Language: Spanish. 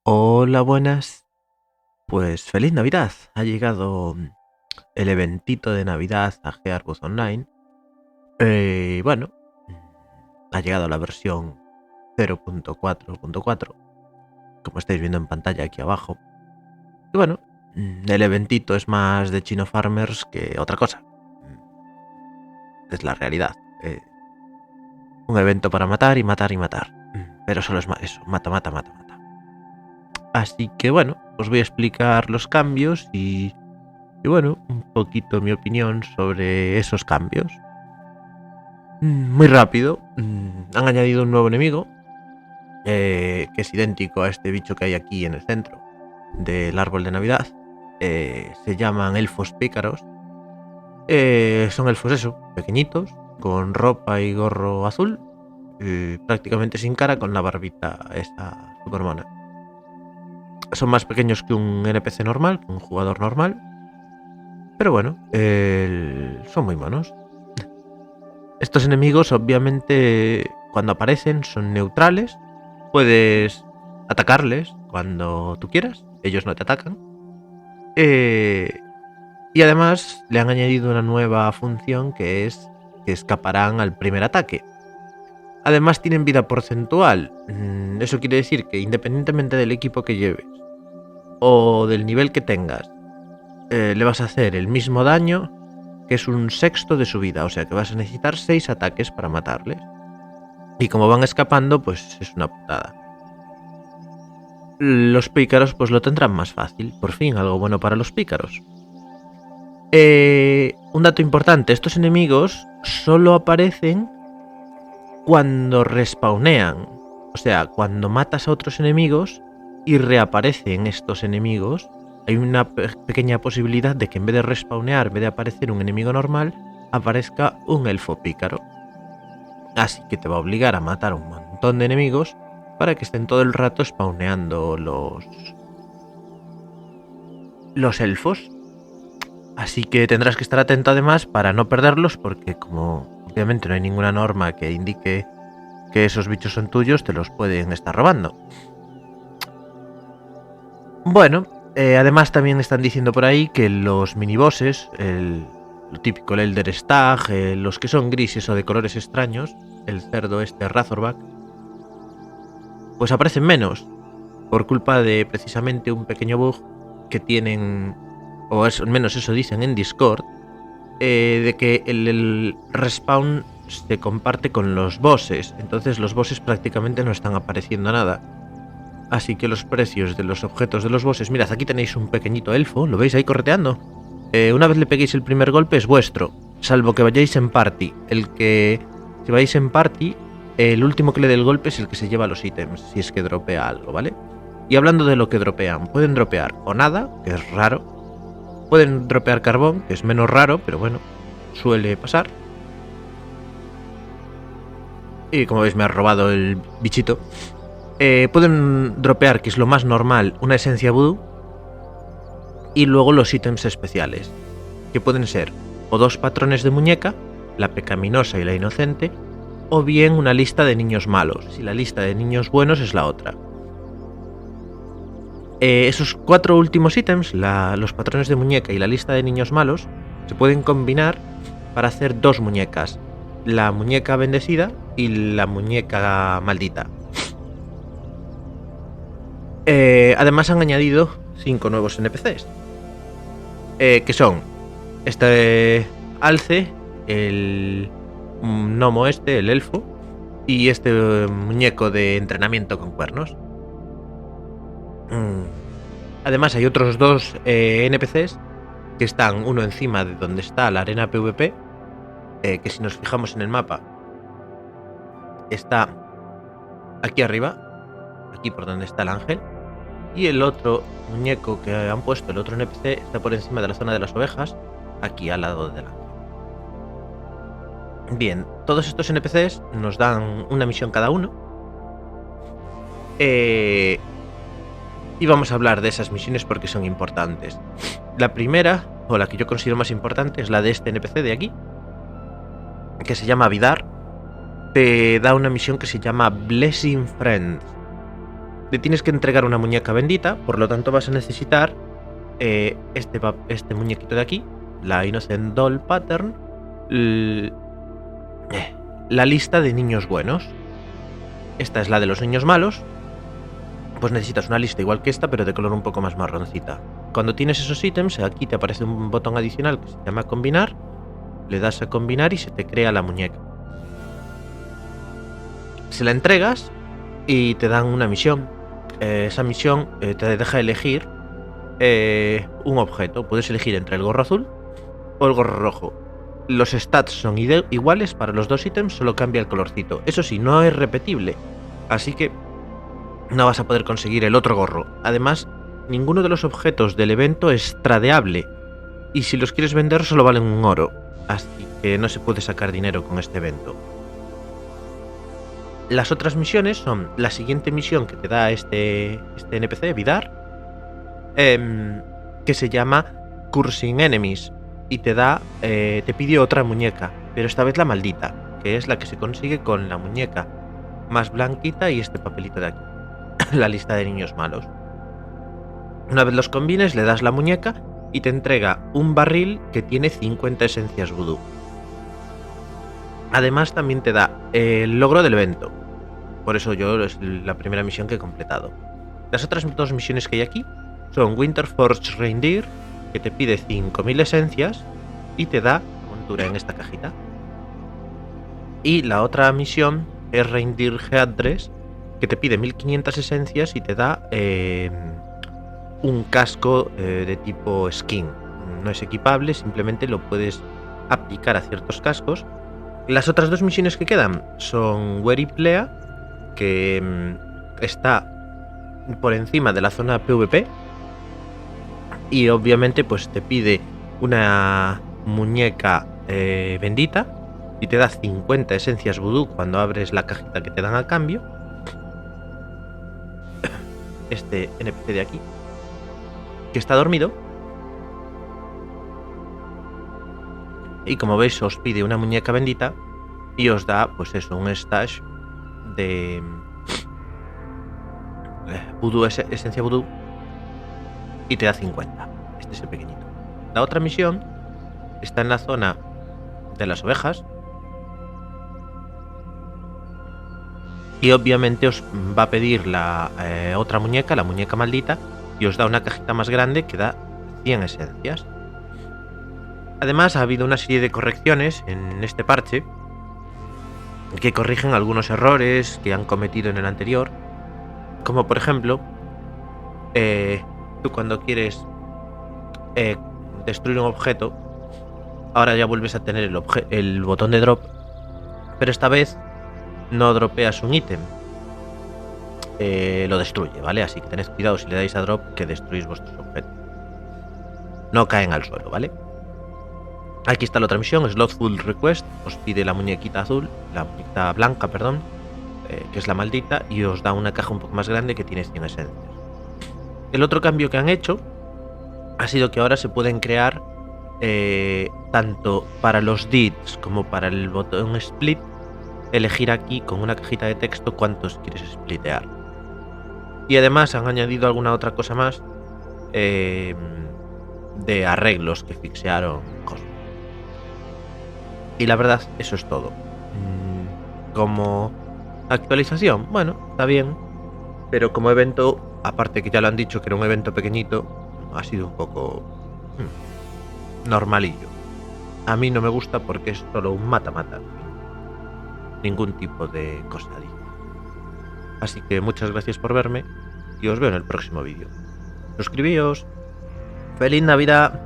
Hola, buenas. Pues feliz Navidad. Ha llegado el eventito de Navidad a Gearbus Online. Bueno, ha llegado la versión 0.4.4, como estáis viendo en pantalla aquí abajo. Y bueno, el eventito es más de Chino Farmers que otra cosa. Es la realidad. Un evento para matar y matar y matar. Pero solo es eso, mata, mata, mata, mata. Así que bueno, os voy a explicar los cambios y bueno, un poquito mi opinión sobre esos cambios. Muy rápido, han añadido un nuevo enemigo, que es idéntico a este bicho que hay aquí en el centro del árbol de Navidad. Se llaman elfos pícaros. Son elfos eso, pequeñitos, con ropa y gorro azul, prácticamente sin cara, con la barbita esta supermona. Son más pequeños que un NPC normal, un jugador normal, pero bueno, son muy monos. Estos enemigos, obviamente, cuando aparecen son neutrales. Puedes atacarles cuando tú quieras. Ellos no te atacan. Y además le han añadido una nueva función que es que escaparán al primer ataque. Además tienen vida porcentual. Eso quiere decir que independientemente del equipo que lleves o del nivel que tengas, le vas a hacer el mismo daño, que es un sexto de su vida. O sea que vas a necesitar 6 ataques para matarles. Y como van escapando, pues es una putada. Los pícaros pues lo tendrán más fácil. Por fin, algo bueno para los pícaros. Un dato importante, estos enemigos solo aparecen cuando respawnean. O sea, cuando matas a otros enemigos y reaparecen estos enemigos, hay una pequeña posibilidad de que en vez de respawnear, en vez de aparecer un enemigo normal, aparezca un elfo pícaro. Así que te va a obligar a matar a un montón de enemigos para que estén todo el rato spawneando los elfos. Así que tendrás que estar atento además para no perderlos, porque como obviamente no hay ninguna norma que indique que esos bichos son tuyos, te los pueden estar robando. Bueno, además también están diciendo por ahí que los minibosses, lo típico, el Elder Stag, los que son grises o de colores extraños, el cerdo este Razorback, pues aparecen menos, por culpa de precisamente un pequeño bug que tienen, o al menos eso dicen en Discord, de que el respawn se comparte con los bosses. Entonces los bosses prácticamente no están apareciendo nada. Así que los precios de los objetos de los bosses... Mirad, aquí tenéis un pequeñito elfo, ¿lo veis ahí correteando? Una vez le peguéis el primer golpe es vuestro, salvo que vayáis en party. Si vais en party, el último que le dé el golpe es el que se lleva los ítems, si es que dropea algo, ¿vale? Y hablando de lo que dropean, pueden dropear o nada, que es raro. Pueden dropear carbón, que es menos raro, pero bueno, suele pasar. Y como veis me ha robado el bichito. Pueden dropear, que es lo más normal, una esencia voodoo. Y luego los ítems especiales, que pueden ser o 2 patrones de muñeca, la pecaminosa y la inocente, o bien una lista de niños malos, si la lista de niños buenos es la otra. Esos 4 últimos ítems, los patrones de muñeca y la lista de niños malos, se pueden combinar para hacer 2 muñecas, la muñeca bendecida y la muñeca maldita. Además han añadido 5 nuevos NPCs, que son este alce, el gnomo este, el elfo, y este muñeco de entrenamiento con cuernos. Además hay otros 2 NPCs que están uno encima de donde está la arena PvP, que si nos fijamos en el mapa está aquí arriba, aquí por donde está el ángel, y el otro muñeco que han puesto, el otro NPC, está por encima de la zona de las ovejas, aquí al lado del ángel. Bien, todos estos NPCs nos dan una misión cada uno, y vamos a hablar de esas misiones porque son importantes. La primera, o la que yo considero más importante, es la de este NPC de aquí, que se llama Vidar. Te da una misión que se llama Blessing Friends. Le tienes que entregar una muñeca bendita, por lo tanto vas a necesitar este muñequito de aquí, la Innocent Doll Pattern, la lista de niños buenos. Esta es la de los niños malos. Pues necesitas una lista igual que esta, pero de color un poco más marroncita. Cuando tienes esos ítems, aquí te aparece un botón adicional que se llama combinar. Le das a combinar y se te crea la muñeca. Se la entregas y te dan una misión. Esa misión te deja elegir un objeto. Puedes elegir entre el gorro azul o el gorro rojo. Los stats son iguales para los dos ítems, solo cambia el colorcito. Eso sí, no es repetible, así que no vas a poder conseguir el otro gorro. Además, ninguno de los objetos del evento es tradeable, y si los quieres vender solo valen un oro, así que no se puede sacar dinero con este evento. Las otras misiones son la siguiente misión que te da este NPC, Vidar, que se llama Cursing Enemies, y te pide otra muñeca, pero esta vez la maldita, que es la que se consigue con la muñeca más blanquita y este papelito de aquí, la lista de niños malos. Una vez los combines, le das la muñeca y te entrega un barril que tiene 50 esencias vudú. Además también te da el logro del evento. Por eso yo es la primera misión que he completado. Las otras dos misiones que hay aquí son Winterforge Reindeer, que te pide 5000 esencias y te da montura en esta cajita. Y la otra misión es Reindeer Headdress, que te pide 1500 esencias y te da un casco de tipo skin. No es equipable, simplemente lo puedes aplicar a ciertos cascos. Las otras dos misiones que quedan son Weary Plea, que está por encima de la zona PvP, y obviamente pues te pide una muñeca bendita y te da 50 esencias vudú cuando abres la cajita que te dan a cambio. Este NPC de aquí, que está dormido, y como veis os pide una muñeca bendita y os da pues eso, un stash de vudú, esencia vudú, y te da 50. Este es el pequeñito. La otra misión está en la zona de las ovejas, y obviamente os va a pedir la otra muñeca, la muñeca maldita, y os da una cajita más grande que da 100 esencias. Además ha habido una serie de correcciones en este parche que corrigen algunos errores que han cometido en el anterior, como por ejemplo tú cuando quieres destruir un objeto, ahora ya vuelves a tener el botón de drop, pero esta vez no dropeas un ítem, lo destruye, ¿vale? Así que tened cuidado si le dais a drop, que destruís vuestros objetos. No caen al suelo, ¿vale? Aquí está la otra misión, Slothful Request. Os pide la muñequita azul, la muñequita blanca, perdón, que es la maldita, y os da una caja un poco más grande que tiene 100 esencias. El otro cambio que han hecho ha sido que ahora se pueden crear tanto para los deeds como para el botón split, elegir aquí con una cajita de texto cuántos quieres splitear. Y además han añadido alguna otra cosa más de arreglos que fixearon cosas. Y la verdad, eso es todo. Como actualización, bueno, está bien, pero como evento, aparte que ya lo han dicho que era un evento pequeñito, ha sido un poco normalillo. A mí no me gusta porque es solo un mata-mata, ningún tipo de cosa digna. Así que muchas gracias por verme y os veo en el próximo vídeo. Suscribíos. ¡Feliz Navidad!